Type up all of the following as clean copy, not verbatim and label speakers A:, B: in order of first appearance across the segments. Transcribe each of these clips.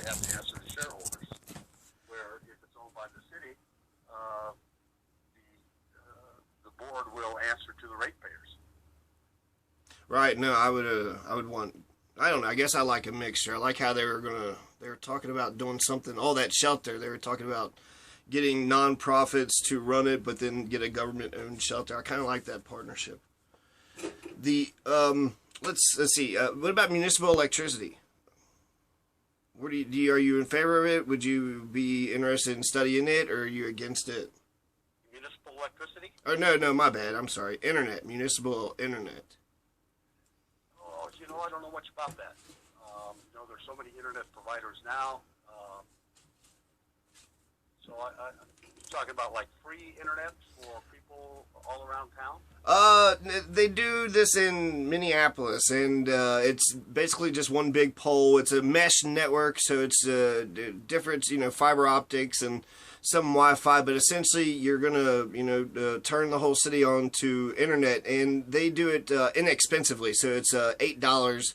A: they have to answer to shareholders. Where if it's owned by the city, the board will answer to the ratepayers.
B: Right. No, I would want. I don't know. I guess I like a mixture. I like how they were talking about doing something. All that shelter, they were talking about getting nonprofits to run it, but then get a government-owned shelter. I kind of like that partnership. The let's see. What about municipal electricity? What are you in favor of it? Would you be interested in studying it, or are you against it?
A: Municipal electricity?
B: Oh no, my bad. I'm sorry. Internet, municipal internet.
A: Oh, I don't know much about that. There's so many internet providers now. So I'm talking about like free internet for people all around town.
B: They do this in Minneapolis, and it's basically just one big pole. It's a mesh network, so it's different, fiber optics and some Wi-Fi, but essentially you're gonna, turn the whole city on to internet, and they do it inexpensively. So it's $8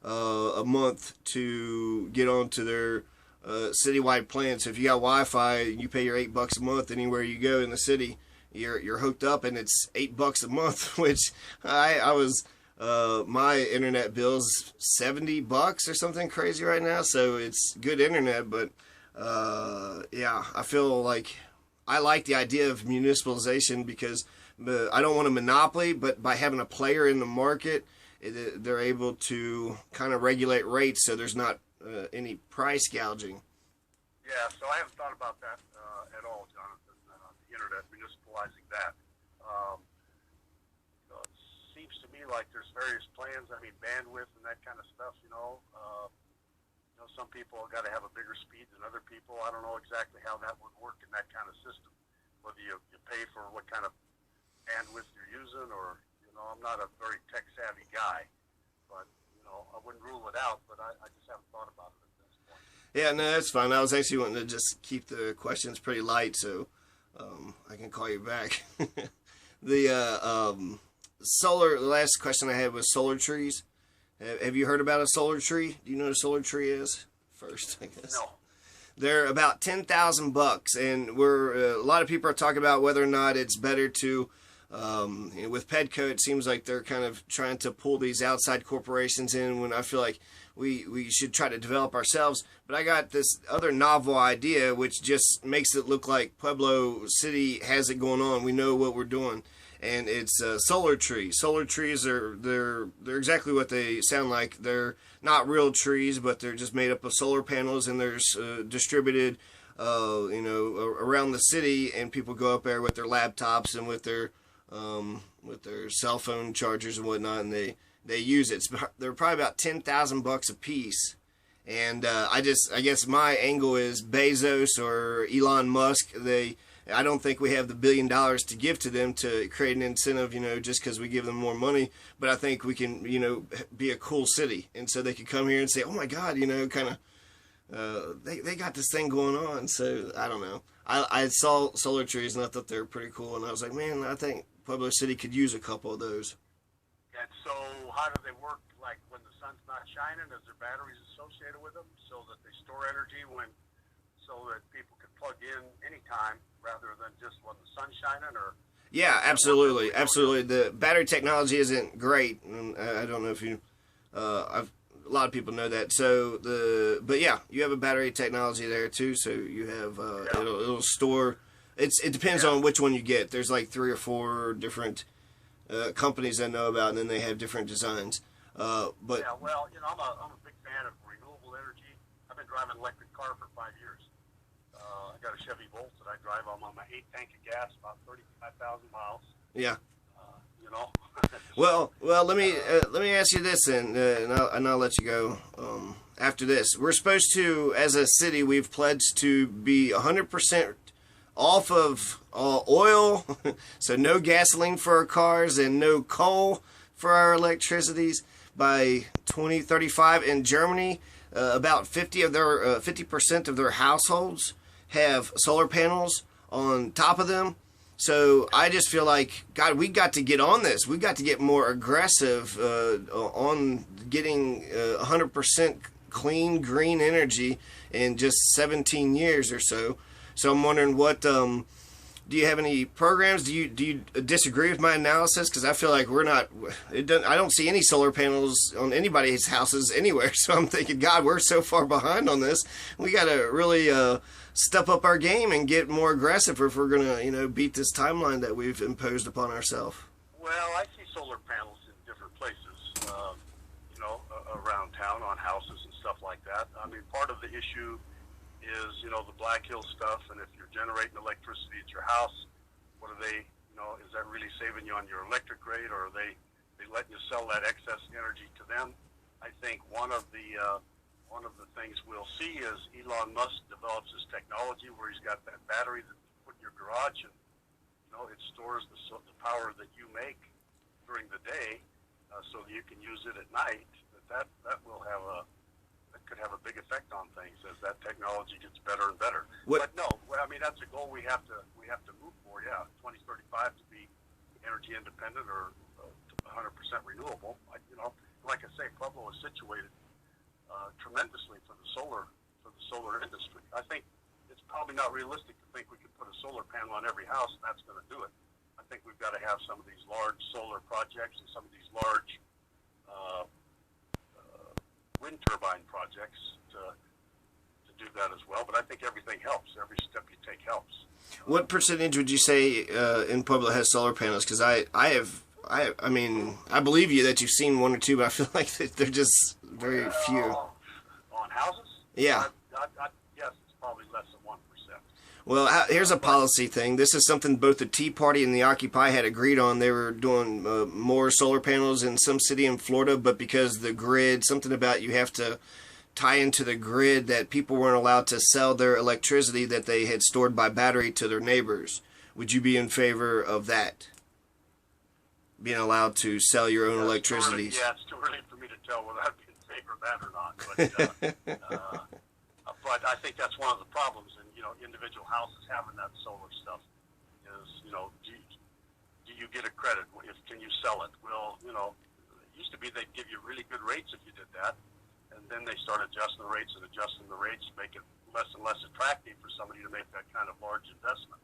B: a month to get onto their citywide plan. So if you got Wi-Fi, you pay your $8 a month anywhere you go in the city. You're hooked up, and it's $8 a month, which I was my internet bill's $70 or something crazy right now. So it's good internet, but yeah, I feel like I like the idea of municipalization because I don't want a monopoly, but by having a player in the market, they're able to kind of regulate rates so there's not any price gouging.
A: Yeah, so I haven't thought about that at all, Jonathan. The internet, municipalizing that. It seems to me like there's various plans. I mean, bandwidth and that kind of stuff. Some people got to have a bigger speed than other people. I don't know exactly how that would work in that kind of system. Whether you pay for what kind of bandwidth you're using, or I'm not a very tech savvy guy, but I wouldn't rule it out. But I just haven't thought about it at this point.
B: Yeah, no, that's fine. I was actually wanting to just keep the questions pretty light, so I can call you back. The solar. The last question I had was solar trees. Have you heard about a solar tree? Do you know what a solar tree is? First, I guess.
A: No.
B: They're about $10,000, and a lot of people are talking about whether or not it's better to. With Pedco, it seems like they're kind of trying to pull these outside corporations in when I feel like we should try to develop ourselves. But I got this other novel idea which just makes it look like Pueblo City has it going on. We know what we're doing. And it's a solar tree. Solar trees they're exactly what they sound like. They're not real trees, but they're just made up of solar panels, and they're distributed around the city, and people go up there with their laptops and with their cell phone chargers and whatnot, and they use it. They're probably about $10,000 a piece. And I guess my angle is Bezos or Elon Musk. I don't think we have the $1 billion to give to them to create an incentive, just because we give them more money. But I think we can, be a cool city. And so they could come here and say, oh my God, kind of, they got this thing going on. So I don't know. I saw solar trees and I thought they were pretty cool. And I was like, man, I think Pueblo City could use a couple of those.
A: And so how do they work? Like when the sun's not shining, is there batteries associated with them so that they store energy so that people can plug in anytime rather than just when the sun's shining? Or
B: yeah, absolutely. The battery technology isn't great. I don't know if a lot of people know that. But yeah, you have a battery technology there too. So you have it'll store. It depends on which one you get. There's like 3 or 4 different companies I know about, and then they have different designs. But
A: yeah, well, I'm a big fan of renewable energy. I've been driving an electric car for 5 years. I got a Chevy Volt that I drive. I'm on my 8th tank of gas, about 35,000 miles.
B: Yeah. Well, let me ask you this, and I'll let you go after this. We're supposed to, as a city, we've pledged to be 100% off of oil, so no gasoline for our cars and no coal for our electricities by 2035. In Germany, about 50% of their households have solar panels on top of them. So I just feel like, God, we got to get on this. We got to get more aggressive on getting 100% clean, green energy in just 17 years or so. So I'm wondering what, do you have any programs? Do you disagree with my analysis? Because I feel like I don't see any solar panels on anybody's houses anywhere. So I'm thinking, God, we're so far behind on this. We got to really step up our game and get more aggressive if we're going to, beat this timeline that we've imposed upon ourselves.
A: Well, I see solar panels in different places, around town on houses and stuff like that. I mean, part of the issue is, the Black Hill stuff, and if you're generating electricity at your house, what are they, is that really saving you on your electric rate, or are they letting you sell that excess energy to them? I think one of the things we'll see is Elon Musk develops this technology where he's got that battery that you put in your garage, and it stores the power that you make during the day, so that you can use it at night. That will have that could have a big effect on things as that technology gets better and better. But no, I mean, that's a goal we have to move for. Yeah, 2035 to be energy independent or 100% renewable. Like I say, Pueblo is situated tremendously for the solar industry. I think it's probably not realistic to think we could put a solar panel on every house and that's going to do it. I think we've got to have some of these large solar projects and some of these large wind turbine projects to do that as well. But I think everything helps. Every step you take helps.
B: What percentage would you say in Pueblo has solar panels? Because I mean, I believe you that you've seen one or two, but I feel like they're just very few.
A: On houses?
B: Yeah.
A: I guess it's probably less than 1%.
B: Well, here's a policy thing. This is something both the Tea Party and the Occupy had agreed on. They were doing more solar panels in some city in Florida, but because the grid, something about you have to tie into the grid, that people weren't allowed to sell their electricity that they had stored by battery to their neighbors. Would you be in favor of that? Being allowed to sell your own electricity?
A: It's too early for me to tell whether I'd be in favor of that or not. But I think that's one of the problems in individual houses having that solar stuff is do you get a credit? Can you sell it? Well, it used to be they'd give you really good rates if you did that, and then they start adjusting the rates, to make it less and less attractive for somebody to make that kind of large investment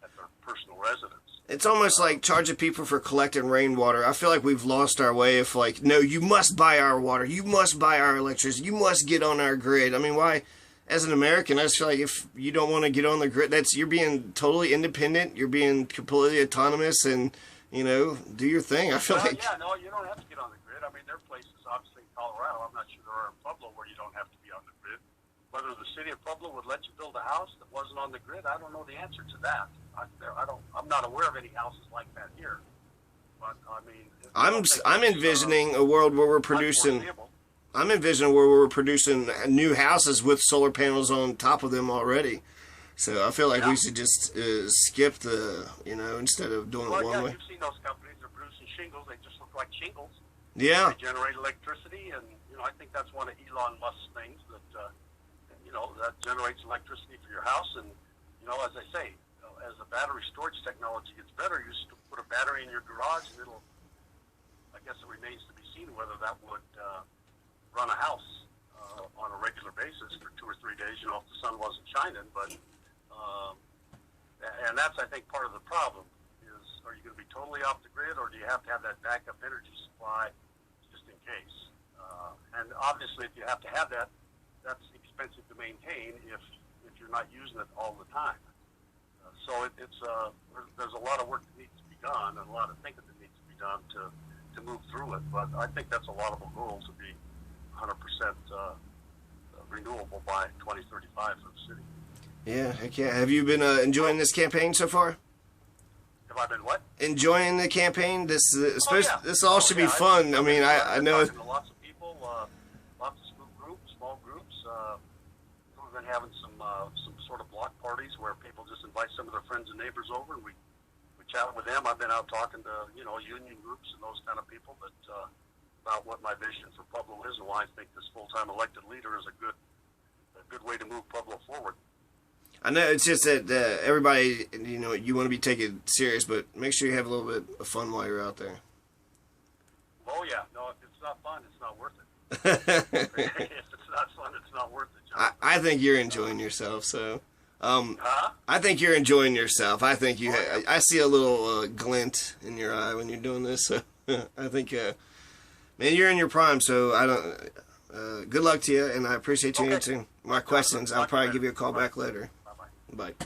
A: at their personal residence.
B: It's almost like charging people for collecting rainwater. I feel like we've lost our way of no, you must buy our water, you must buy our electricity, you must get on our grid. I mean, why? As an American, I just feel like if you don't want to get on the grid, you're being totally independent, you're being completely autonomous, and, do your thing. I feel like...
A: Yeah, no, you don't have to get on the grid. I mean, there are places, obviously, in Colorado, I'm not sure there are in Pueblo, where you don't have to be on the grid. Whether the city of Pueblo would let you build a house that wasn't on the grid, I don't know the answer to that. I'm not aware of any houses like that here. But, I mean... I'm envisioning
B: a world where we're producing... I'm envisioning where we're producing new houses with solar panels on top of them already. So I feel like we should just skip the, instead of doing it one way.
A: You've seen those companies. They're producing shingles. They just look like shingles.
B: Yeah.
A: They generate electricity, and, I think that's one of Elon Musk's things that, that generates electricity for your house. And, as I say, as the battery storage technology gets better, you just put a battery in your garage, and I guess it remains to be seen whether that would... run a house on a regular basis for 2 or 3 days, if the sun wasn't shining. But and that's, I think, part of the problem is, are you going to be totally off the grid, or do you have to have that backup energy supply just in case? And obviously, if you have to have that, that's expensive to maintain if you're not using it all the time. So there's a lot of work that needs to be done, and a lot of thinking that needs to be done to move through it. But I think that's a laudable goal to be 100% renewable by 2035 for the city.
B: Yeah, heck yeah. Have you been enjoying this campaign so far?
A: Have I been what?
B: Enjoying the campaign? This all should be fun. I mean, I know.
A: Talking to lots of people, lots of small groups. We've been having some sort of block parties where people just invite some of their friends and neighbors over, and we chat with them. I've been out talking to union groups and those kind of people about what my vision for Pueblo is and why I think this full-time elected leader is a good way to move Pueblo forward.
B: I know it's just that everybody, you want to be taken serious, but make sure you have a little bit of fun while you're out there.
A: Oh yeah, no, if it's not fun, it's not worth it. If it's not it's not worth it, John.
B: I think you're enjoying yourself. So,
A: Huh?
B: I think you're enjoying yourself. I think you.
A: Oh, yeah.
B: I see a little glint in your eye when you're doing this. So, I think, man, you're in your prime. So I don't. Good luck to you, and I appreciate you
A: Okay.
B: answering my questions. I'll probably give you a call back later.
A: Bye-bye.
B: Bye.